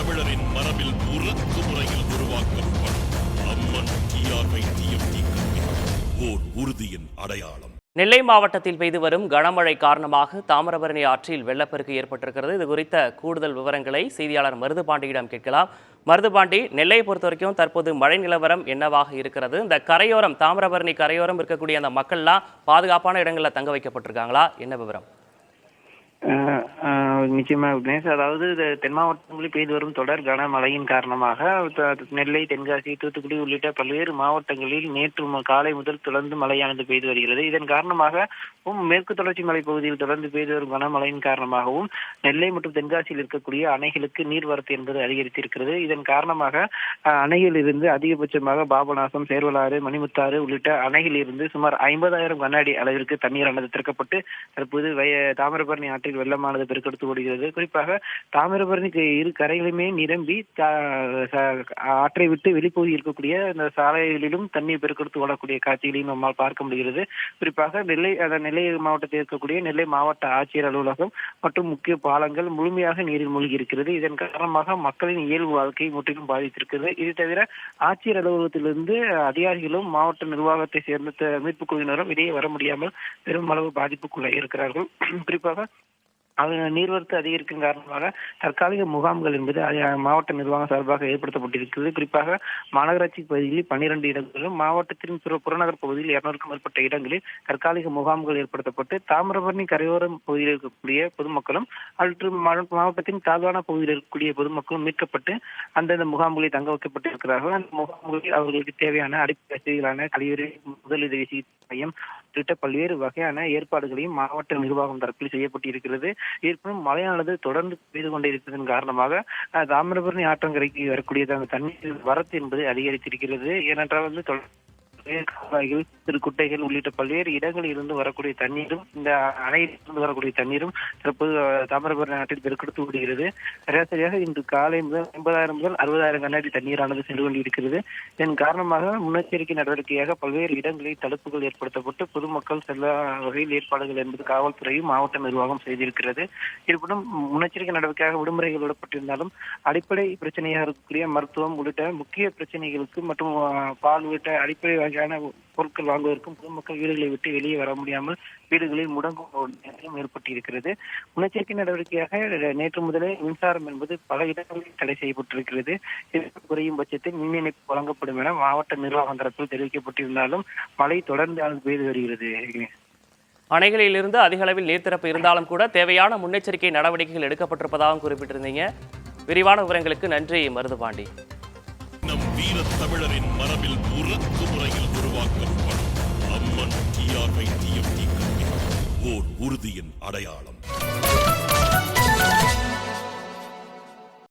தமிழரின் மரபில் உறக்கு முறையில் உருவாக்கப்படும் அம்மன் டிஆர்ஐ டிஎம்டி கல்வி ஓர் உறுதியின் அடையாளம். நெல்லை மாவட்டத்தில் பெய்து வரும் கனமழை காரணமாக தாமிரபரணி ஆற்றில் வெள்ளப்பெருக்கு ஏற்பட்டிருக்கிறது. இது குறித்த கூடுதல் விவரங்களை செய்தியாளர் மருதுபாண்டியிடம் கேட்கலாம். மருதுபாண்டி, நெல்லையை பொறுத்த வரைக்கும் தற்போது மழை நிலவரம் என்னவாக இருக்கிறது? இந்த கரையோரம், தாமிரபரணி கரையோரம் இருக்கக்கூடிய அந்த மக்கள்லாம் பாதுகாப்பான இடங்களில் தங்க வைக்கப்பட்டிருக்காங்களா? என்ன விவரம்? நிச்சயமா விக்னேஷ், அதாவது தென் மாவட்டங்களில் பெய்து வரும் தொடர் கனமழையின் காரணமாக நெல்லை, தென்காசி, தூத்துக்குடி உள்ளிட்ட பல்வேறு மாவட்டங்களில் நேற்று காலை முதல் தொடர்ந்து மழையானது பெய்து வருகிறது. இதன் காரணமாக மேற்கு தொடர்ச்சி மலை பகுதியில் தொடர்ந்து பெய்து வரும் கனமழையின் காரணமாகவும் நெல்லை மற்றும் தென்காசியில் இருக்கக்கூடிய அணைகளுக்கு நீர்வரத்து என்பது அதிகரித்திருக்கிறது. இதன் காரணமாக அணையில் இருந்து அதிகபட்சமாக பாபநாசம், சேர்வலாறு, மணிமுத்தாறு உள்ளிட்ட அணையில் இருந்து சுமார் 50,000 கன அடி அளவிற்கு தண்ணீரானது திறக்கப்பட்டு தற்போது தாமிரபரணி ஆற்றில் வெள்ளமானது பெருக்கெடுத்து ஓடுகிறது. குறிப்பாக தாமிரபரணி இரு கரைகளுமே நிரம்பி ஆற்றை விட்டு வெளிப்பகுதி இருக்கக்கூடிய இந்த சாலைகளிலும் தண்ணீர் பெருக்கெடுத்து ஓடக்கூடிய காட்சிகளையும் நம்மால் பார்க்க முடிகிறது. குறிப்பாக நெல்லை மாவட்டத்தில் இருக்கக்கூடிய நெல்லை மாவட்ட ஆட்சியர் அலுவலகம் மற்றும் முக்கிய பாலங்கள் முழுமையாக நீரில் மூழ்கி இருக்கிறது. இதன் காரணமாக மக்களின் இயல்பு வாழ்க்கை முற்றிலும் பாதித்திருக்கிறது. இது தவிர ஆட்சியர் அலுவலகத்திலிருந்து அதிகாரிகளும் மாவட்ட நிர்வாகத்தை சேர்ந்த மீட்பு குழுவினரும் இடையே வர முடியாமல் பெருமளவு பாதிப்புக்குள்ள இருக்கிறார்கள். குறிப்பாக நீர்வரத்து அதிகரிக்கும் காரணமாக தற்காலிக முகாம்கள் என்பது மாவட்ட நிர்வாகம் சார்பாக ஏற்படுத்தப்பட்டிருக்கிறது. குறிப்பாக மாநகராட்சி பகுதியில் 12 இடங்களிலும் மாவட்டத்தின் புறநகர் பகுதியில் 200க்கும் மேற்பட்ட இடங்களில் தற்காலிக முகாம்கள் ஏற்படுத்தப்பட்டு தாமிரபரணி கரையோரம் பகுதியில் இருக்கக்கூடிய பொதுமக்களும் மற்றும் மாவட்டத்தின் தாழ்வான பகுதியில் இருக்கக்கூடிய பொதுமக்களும் மீட்கப்பட்டு அந்தந்த முகாம்களில் தங்க வைக்கப்பட்டிருக்கிறார்கள். அந்த முகாம்களில் அவர்களுக்கு தேவையான அடிப்படை வசதிகளான கழிவறை, முதலுதவி சிகிச்சை மையம் உள்ளிட்ட பல்வேறு வகையான ஏற்பாடுகளையும் மாவட்ட நிர்வாகம் தரப்பில் செய்யப்பட்டிருக்கிறது. இருப்பினும் மழையானது தொடர்ந்து பெய்து கொண்டிருப்பதன் காரணமாக தாமிரபரணி ஆற்றங்கரைக்கு வரக்கூடிய தண்ணீர் வரத்து என்பது அதிகரித்திருக்கிறது. ஏனென்றால் கால்வாய்கள், குட்டைகள் உள்ளிட்ட பல்வேறு இடங்களில் இருந்து வரக்கூடிய தண்ணீரும் இந்த அணையிலிருந்து வரக்கூடிய தண்ணீரும் தற்போது தாமிரபரணி ஆற்றில் பெருக்கெடுத்து விடுகிறது. சராசரியாக இன்று காலை முதல் 50,000 முதல் 60,000 கன அடி தண்ணீரானது சென்று கொண்டிருக்கிறது. இதன் காரணமாக முன்னெச்சரிக்கை நடவடிக்கையாக பல்வேறு இடங்களில் தடுப்புகள் ஏற்படுத்தப்பட்டு பொதுமக்கள் செல்ல வகையில் ஏற்பாடுகள் என்பது காவல்துறையும் மாவட்ட நிர்வாகம் செய்திருக்கிறது. இருப்பினும் முன்னெச்சரிக்கை நடவடிக்கையாக விடுமுறைகள் விடப்பட்டிருந்தாலும் அடிப்படை பிரச்சனையாக இருக்கக்கூடிய மருத்துவம் உள்ளிட்ட முக்கிய பிரச்சனைகளுக்கு மற்றும் பால் உள்ளிட்ட அடிப்படை வகையான பொருட்கள் வாங்குவதற்கும் பொதுமக்கள் வீடுகளை விட்டு வெளியே வர முடியாமல் வீடுகளில் முடங்கும் நேரம் ஏற்பட்டிருக்கிறது. முன்னெச்சரிக்கை நடவடிக்கையாக நேற்று முதலே மின்சாரம் என்பது பல இடங்களில் தடை செய்யப்பட்டிருக்கிறது. குறையும் பட்சத்தில் மின் இணைப்பு வழங்கப்படும் என மாவட்ட நிர்வாகம் தரப்பில் தெரிவிக்கப்பட்டிருந்தாலும் மழை தொடர்ந்து பெய்து வருகிறது. அணைகளிலிருந்து அதிக அளவில் நீர்த்திறப்பு இருந்தாலும் கூட தேவையான முன்னெச்சரிக்கை நடவடிக்கைகள் எடுக்கப்பட்டிருப்பதாகவும் குறிப்பிட்டிருந்தீங்க. விரிவான விவரங்களுக்கு நன்றி மருதுபாண்டி. நம் வீர தமிழரின் மரபில் உறக்கு முறையில் உருவாக்கப்படும் அம்மன் டிஆர்ஐ டிஎம்டி கல்வி ஓர் உறுதியின் அடையாளம்.